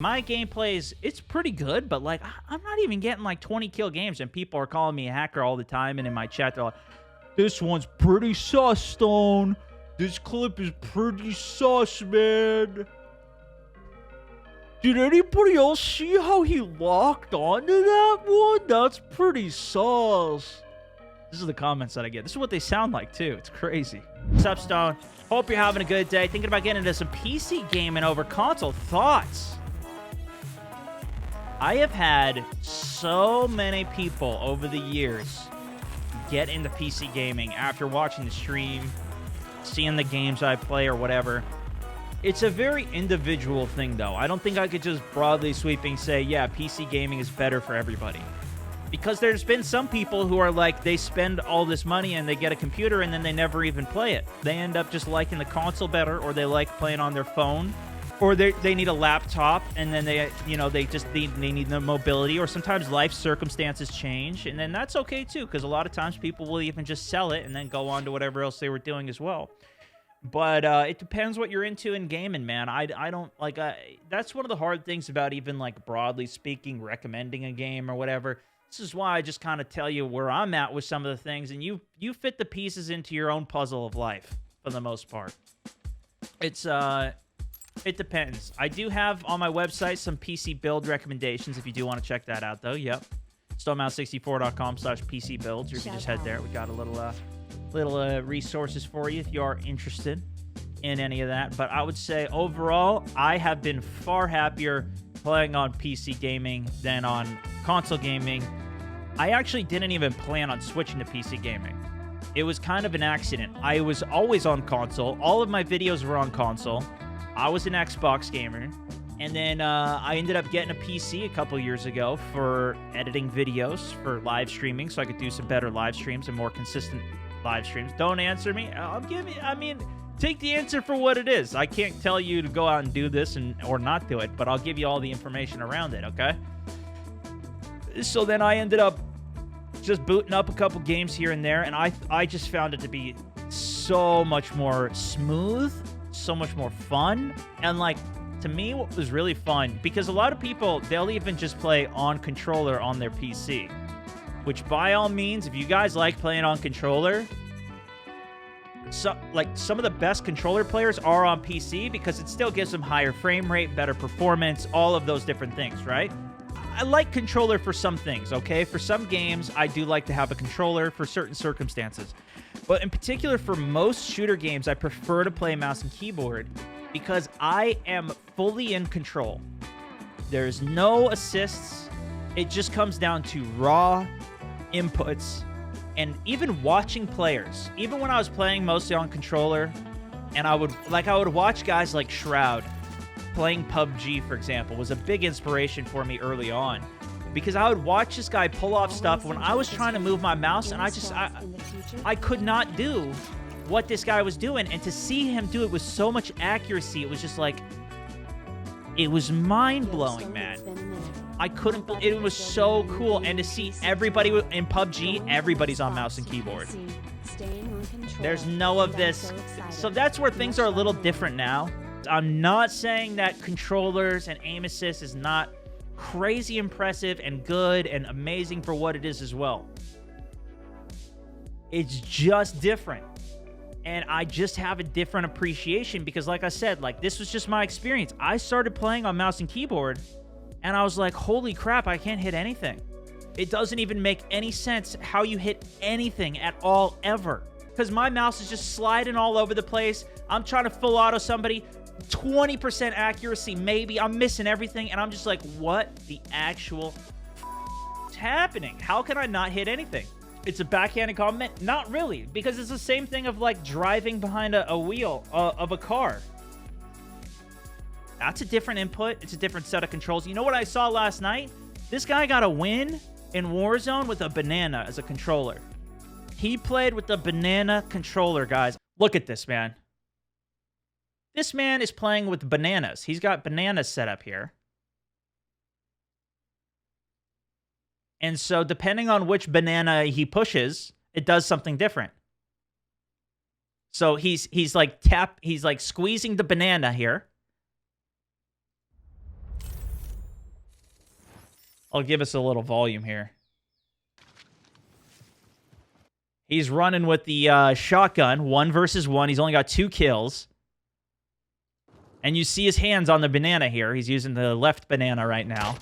My gameplay it's pretty good, but like I'm not even getting like 20 kill games, and people are calling me a hacker all the time. And in my chat, they're like, "This one's pretty sus, Stone. This clip is pretty sus, man. Did anybody else see how he locked onto that one? That's pretty sus." This is the comments that I get. This is what they sound like too. It's crazy. What's up, Stone? Hope you're having a good day. Thinking about getting into some PC gaming over console. Thoughts? I have had so many people over the years get into PC gaming after watching the stream, seeing the games I play or whatever. It's a very individual thing, though. I don't think I could just broadly sweeping say, yeah, PC gaming is better for everybody. Because there's been some people who are like, they spend all this money and they get a computer and then they never even play it. They end up just liking the console better, or they like playing on their phone. Or they need a laptop, and then they need the mobility, or sometimes life circumstances change, and then that's okay too, because a lot of times people will even just sell it and then go on to whatever else they were doing as well. But it depends what you're into in gaming, man. I don't like that's one of the hard things about even like broadly speaking recommending a game or whatever. This is why I just kind of tell you where I'm at with some of the things, and you fit the pieces into your own puzzle of life for the most part. It depends. I do have on my website some PC build recommendations if you do want to check that out, though. Yep. StoneMountain64.com/PC builds. Or you can just head there. We got a little resources for you if you are interested in any of that. But I would say overall, I have been far happier playing on PC gaming than on console gaming. I actually didn't even plan on switching to PC gaming. It was kind of an accident. I was always on console. All of my videos were on console. I was an Xbox gamer, and then I ended up getting a PC a couple years ago for editing videos, for live streaming, so I could do some better live streams and more consistent live streams. Don't answer me. Take the answer for what it is. I can't tell you to go out and do this or not do it, but I'll give you all the information around it, okay? So then I ended up just booting up a couple games here and there, and I just found it to be so much more smooth, so much more fun. And like, to me, what was really fun, because a lot of people, they'll even just play on controller on their PC, which by all means, if you guys like playing on controller, so like some of the best controller players are on PC, because it still gives them higher frame rate, better performance, all of those different things, right? I like controller for some things, okay? For some games, I do like to have a controller for certain circumstances. But in particular, for most shooter games, I prefer to play mouse and keyboard because I am fully in control. There's no assists. It just comes down to raw inputs. And even watching players, even when I was playing mostly on controller, and I would watch guys like Shroud playing PUBG, for example, was a big inspiration for me early on, because I would watch this guy pull off stuff when I was trying to move my mouse, and I could not do what this guy was doing. And to see him do it with so much accuracy, it was just like, it was mind-blowing, man. I couldn't believe it. Was so cool. And to see everybody in PUBG, everybody's on mouse and keyboard. There's no of this. So that's where things are a little different now. I'm not saying that controllers and aim assist is not crazy impressive and good and amazing for what it is as well. It's just different. And I just have a different appreciation because, like I said, like, this was just my experience. I started playing on mouse and keyboard, and I was like, holy crap, I can't hit anything. It doesn't even make any sense how you hit anything at all, ever. Because my mouse is just sliding all over the place. I'm trying to full auto somebody. 20% accuracy, maybe. I'm missing everything, and I'm just like, what the actual is happening? How can I not hit anything? It's a backhanded compliment? Not really, because it's the same thing of like driving behind a wheel of a car. That's a different input. It's a different set of controls. You know what I saw last night? This guy got a win in Warzone with a banana as a controller. He played with the banana controller, guys. Look at this, man. This man is playing with bananas. He's got bananas set up here. And so depending on which banana he pushes, it does something different. So he's like squeezing the banana here. I'll give us a little volume here. He's running with the shotgun, 1 versus 1. He's only got 2 kills. And you see his hands on the banana here. He's using the left banana right now.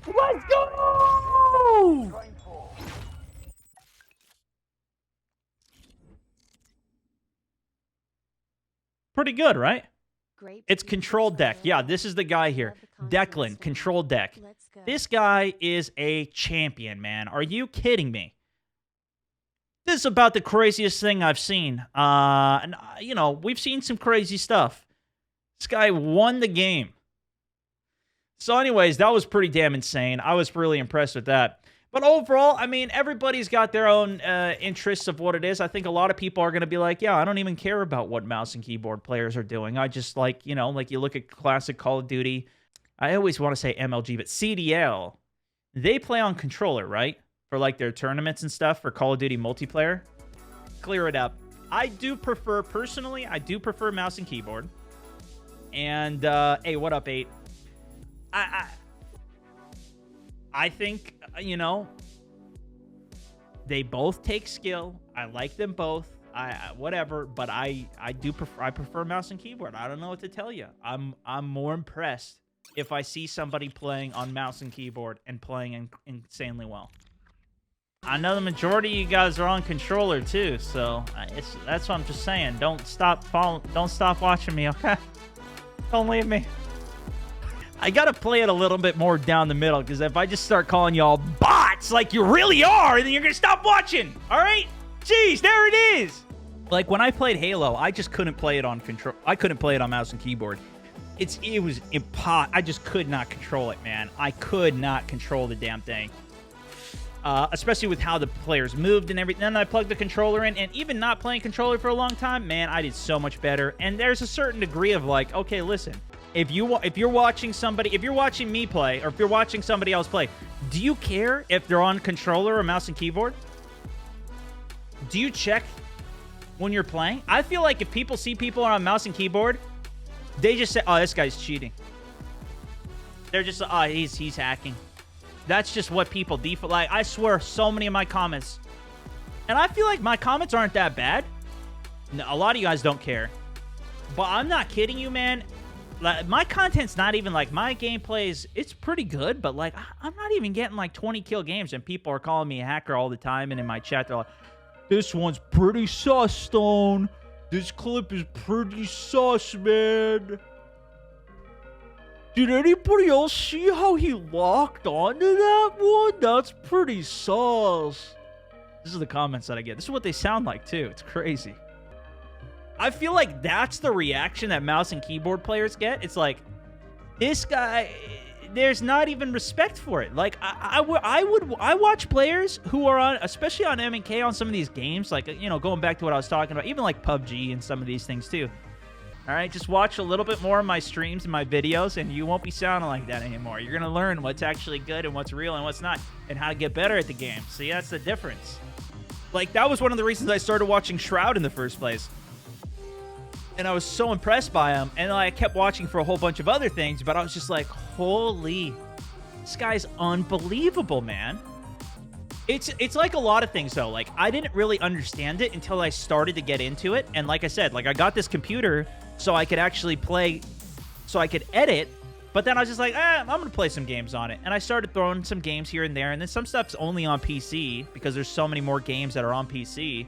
Let's go! Pretty good, right? It's control deck. Yeah, this is the guy here. Declan, control deck. This guy is a champion, man. Are you kidding me? This is about the craziest thing I've seen. And, you know, we've seen some crazy stuff. This guy won the game. So anyways, that was pretty damn insane. I was really impressed with that. But overall, I mean, everybody's got their own interests of what it is. I think a lot of people are going to be like, yeah, I don't even care about what mouse and keyboard players are doing. I just like, you know, like you look at classic Call of Duty. I always want to say MLG, but CDL, they play on controller, right? For like their tournaments and stuff for Call of Duty multiplayer. Clear it up. I do prefer, personally, I do prefer mouse and keyboard. And, hey, what up, 8? I think, you know, they both take skill. I like them both. Whatever, but I prefer mouse and keyboard. I don't know what to tell you. I'm more impressed if I see somebody playing on mouse and keyboard and playing insanely well. I know the majority of you guys are on controller too, so that's what I'm just saying. Don't stop watching me, okay? Don't leave me. I gotta play it a little bit more down the middle, because if I just start calling y'all bots like you really are, then you're gonna stop watching, all right? Jeez, there it is. Like when I played Halo, I just couldn't play it on control. I couldn't play it on mouse and keyboard. It was impossible. I just could not control it, man. I could not control the damn thing. Especially with how the players moved and everything. Then I plugged the controller in, and even not playing controller for a long time, man, I did so much better. And there's a certain degree of like, okay, listen, if you're watching somebody, if you're watching me play, or if you're watching somebody else play, do you care if they're on controller or mouse and keyboard? Do you check when you're playing? I feel like if people see people on mouse and keyboard, they just say, oh, this guy's cheating. They're just, oh, he's hacking. That's just what people default. Like, I swear, so many of my comments, and I feel like my comments aren't that bad. No, a lot of you guys don't care. But I'm not kidding you, man. Like, my content's not even, like, my gameplays, it's pretty good, but, like, I'm not even getting, like, 20 kill games, and people are calling me a hacker all the time, and in my chat, they're like, this one's pretty sus, Stone. This clip is pretty sus, man. Did anybody else see how he locked onto that one? That's pretty sus. This is the comments that I get. This is what they sound like, too. It's crazy. I feel like that's the reaction that mouse and keyboard players get. It's like, this guy, there's not even respect for it. Like, I watch players who are on, especially on M&K on some of these games, like, you know, going back to what I was talking about, even like PUBG and some of these things, too. All right, just watch a little bit more of my streams and my videos, and you won't be sounding like that anymore. You're going to learn what's actually good and what's real and what's not, and how to get better at the game. See, that's the difference. Like, that was one of the reasons I started watching Shroud in the first place. And I was so impressed by him, and I kept watching for a whole bunch of other things, but I was just like, holy, this guy's unbelievable, man. It's like a lot of things, though. Like, I didn't really understand it until I started to get into it. And like I said, like, I got this computer so I could actually play, so I could edit. But then I was just like, I'm going to play some games on it. And I started throwing some games here and there. And then some stuff's only on PC because there's so many more games that are on PC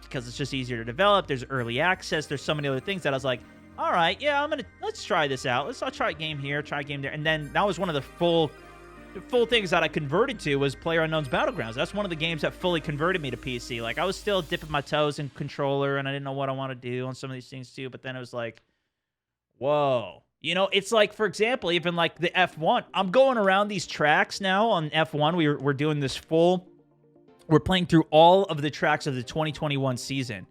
because it's just easier to develop. There's early access. There's so many other things that I was like, all right, yeah, let's try this out. I'll try a game here, try a game there. And then that was one of the full things that I converted to was PlayerUnknown's Battlegrounds. That's one of the games that fully converted me to PC. Like, I was still dipping my toes in controller, and I didn't know what I want to do on some of these things too, but then it was like, whoa. You know, it's like, for example, even like the F1. I'm going around these tracks now on F1. We're doing this we're playing through all of the tracks of the 2021 season,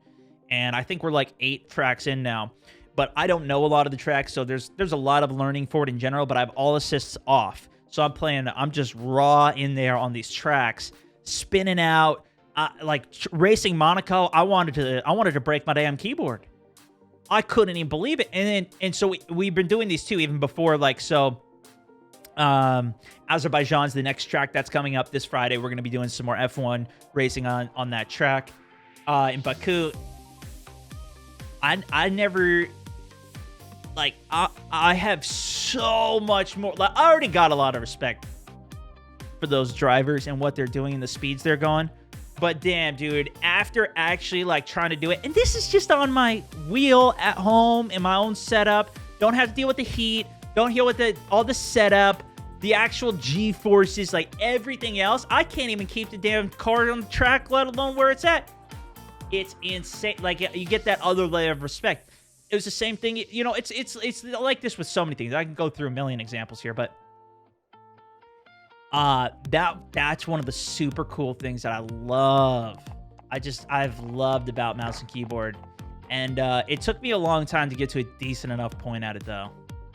and I think we're like 8 tracks in now. But I don't know a lot of the tracks, so there's a lot of learning for it in general, but I have all assists off. So I'm just raw in there on these tracks, spinning out, like racing Monaco. I wanted to break my damn keyboard. I couldn't even believe it. And so we've been doing these too, even before, like, so Azerbaijan's the next track that's coming up this Friday. We're going to be doing some more F1 racing on that track. In Baku, I never, like, I have so much more. Like, I already got a lot of respect for those drivers and what they're doing and the speeds they're going. But damn, dude, after actually like trying to do it, and this is just on my wheel at home in my own setup, don't have to deal with the heat, don't deal with all the setup, the actual G-forces, like everything else. I can't even keep the damn car on the track, let alone where it's at. It's insane. Like, you get that other layer of respect. It was the same thing. You know, it's like this with so many things. I can go through a million examples here, but that's one of the super cool things that I love. I've loved about mouse and keyboard. And it took me a long time to get to a decent enough point at it, though.